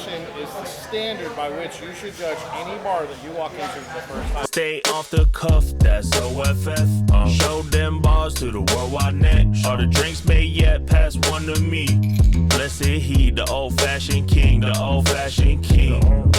old-fashioned is the standard by which you should judge any bar that you walk into for the first time. Stay off the cuff, that's OFF. Show them bars to the worldwide net. All the drinks made yet, pass one to me. Blessed he, the old-fashioned king, the old-fashioned king.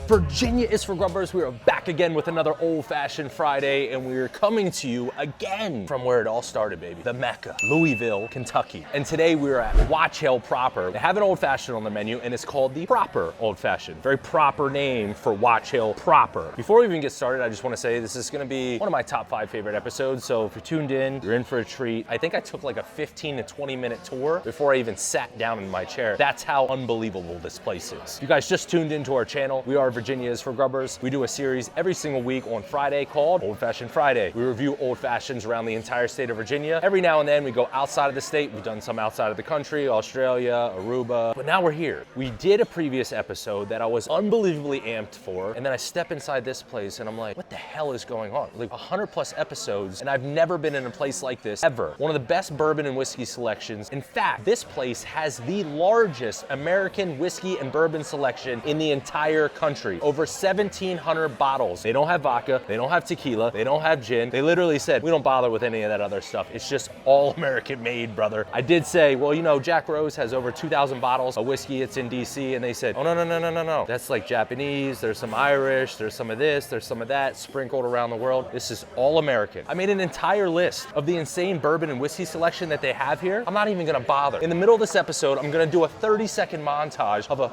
Virginia is for Grubbers. We are back again with another old-fashioned Friday, and we are coming to you again from where it all started, baby. The Mecca, Louisville, Kentucky. And today we are at Watch Hill Proper. They have an old-fashioned on the menu, and it's called the Proper Old-Fashioned. Very proper name for Watch Hill Proper. Before we even get started, I just want to say this is going to be one of my top 5 favorite episodes. So if you're tuned in, you're in for a treat. I think I took like a 15 to 20 minute tour before I even sat down in my chair. That's how unbelievable this place is. You guys just tuned into our channel. We are Virginia is for Grubbers. We do a series every single week on Friday called Old Fashioned Friday. We review old fashions around the entire state of Virginia. Every now and then we go outside of the state. We've done some outside of the country, Australia, Aruba, but now we're here. We did a previous episode that I was unbelievably amped for, and then I step inside this place and I'm like, what the hell is going on? Like 100+ episodes, and I've never been in a place like this ever. One of the best bourbon and whiskey selections. In fact, this place has the largest American whiskey and bourbon selection in the entire country. Over 1,700 bottles. They don't have vodka, they don't have tequila, they don't have gin. They literally said, we don't bother with any of that other stuff. It's just all American made, brother. I did say, well, you know, Jack Rose has over 2,000 bottles of whiskey. It's in DC. And they said, oh, no. That's like Japanese. There's some Irish. There's some of this. There's some of that sprinkled around the world. This is all American. I made an entire list of the insane bourbon and whiskey selection that they have here. I'm not even gonna bother. In the middle of this episode, I'm gonna do a 30-second montage of a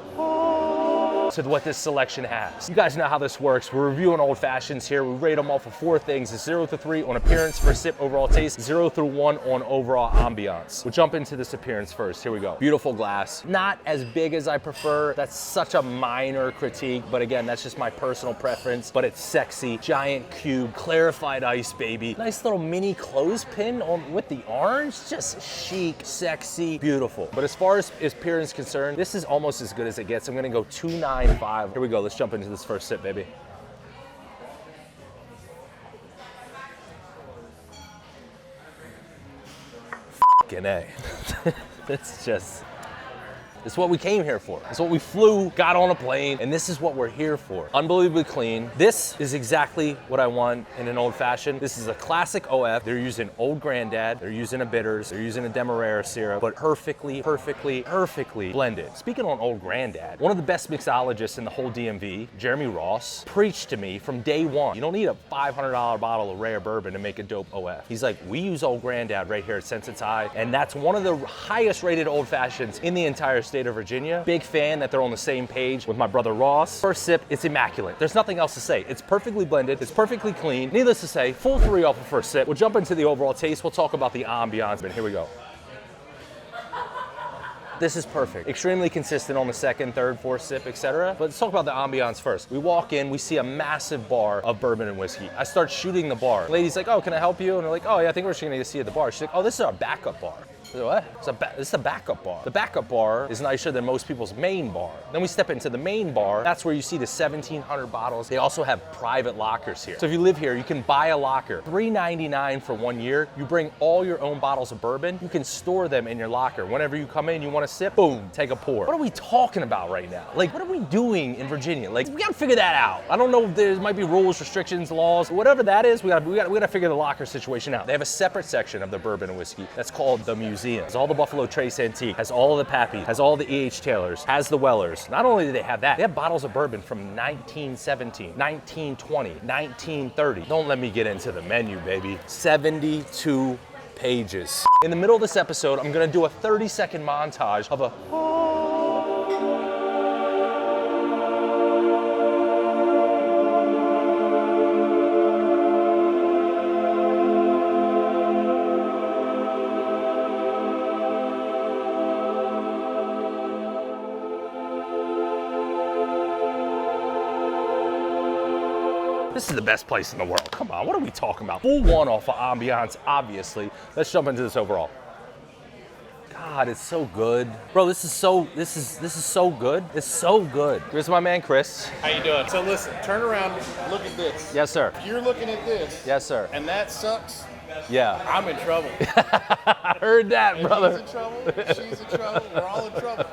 to what this selection has. You guys know how this works. We're reviewing old fashions here. We rate them all for 4 things. It's 0 to 3 on appearance, first sip, overall taste, 0 through 1 on overall ambiance. We'll jump into this appearance first. Here we go. Beautiful glass. Not as big as I prefer. That's such a minor critique, but again, that's just my personal preference, but it's sexy. Giant cube, clarified ice, baby. Nice little mini clothespin with the orange. Just chic, sexy, beautiful. But as far as appearance is concerned, this is almost as good as it gets. I'm gonna go 2.95. Here we go, let's jump into this first sip, baby. F***ing A. It's what we came here for. It's what we flew, got on a plane, and this is what we're here for. Unbelievably clean. This is exactly what I want in an old fashioned. This is a classic OF. They're using Old Granddad, they're using a bitters, they're using a Demerara syrup, but perfectly blended. Speaking on Old Granddad, one of the best mixologists in the whole DMV, Jeremy Ross, preached to me from day one. You don't need a $500 bottle of rare bourbon to make a dope OF. He's like, we use Old Granddad right here at Sense High, and that's one of the highest rated old fashions in the entire state of Virginia. Big fan that they're on the same page with my brother Ross. First sip, it's immaculate. There's nothing else to say. It's perfectly blended, it's perfectly clean. Needless to say, full 3 off of first sip. We'll jump into the overall taste. We'll talk about the ambiance, but here we go. This is perfect. Extremely consistent on the second, third, fourth sip, etc. But let's talk about the ambiance first. We walk in, we see a massive bar of bourbon and whiskey. I start shooting the bar. The lady's like, oh, can I help you? And they're like, oh yeah, I think we're just gonna see you at the bar. She's like, oh, this is our backup bar. What? This is a backup bar. The backup bar is nicer than most people's main bar. Then we step into the main bar. That's where you see the 1,700 bottles. They also have private lockers here. So if you live here, you can buy a locker. $3.99 for 1 year. You bring all your own bottles of bourbon. You can store them in your locker. Whenever you come in, you want to sip, boom, take a pour. What are we talking about right now? Like, what are we doing in Virginia? Like, we gotta figure that out. I don't know if there might be rules, restrictions, laws, whatever that is. We gotta figure the locker situation out. They have a separate section of the bourbon and whiskey that's called the museum. Has all the Buffalo Trace Antique, has all the Pappy, has all the E.H. Taylors, has the Wellers. Not only do they have that, they have bottles of bourbon from 1917, 1920, 1930. Don't let me get into the menu, baby. 72 pages. In the middle of this episode, I'm gonna do a 30-second montage of a This is the best place in the world. Come on, what are we talking about? Full 1 off of ambiance, obviously. Let's jump into this overall. God, it's so good. Bro, this is so good. It's so good. Here's my man, Chris. How you doing? So listen, turn around, look at this. Yes, sir. If you're looking at this. Yes, sir. And that sucks. Yeah. I'm in trouble. I heard that, brother. He's in trouble. She's in trouble. We're all in trouble.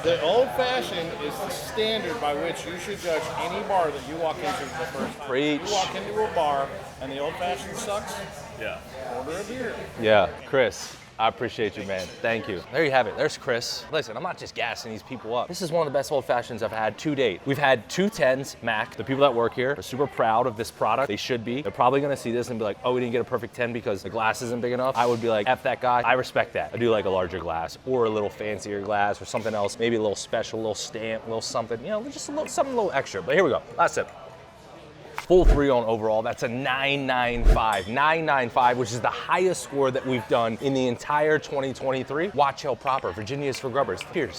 The old fashioned is the standard by which you should judge any bar that you walk into for the first time. Preach. If you walk into a bar and the old fashioned sucks, Yeah. order a beer. Yeah, Chris, I appreciate you, man. Thank you. There you have it. There's Chris. Listen, I'm not just gassing these people up. This is one of the best old fashions I've had to date. We've had 210s, Mac. The people that work here are super proud of this product. They should be. They're probably gonna see this and be like, oh, we didn't get a perfect 10 because the glass isn't big enough. I would be like, F that guy. I respect that. I do like a larger glass or a little fancier glass or something else. Maybe a little special, a little stamp, a little something, you know, just a little, something a little extra. But here we go. Last sip. Full 3 on overall, that's a 995. 995, which is the highest score that we've done in the entire 2023. Watch Hill proper, Virginia's for Grubbers. Cheers.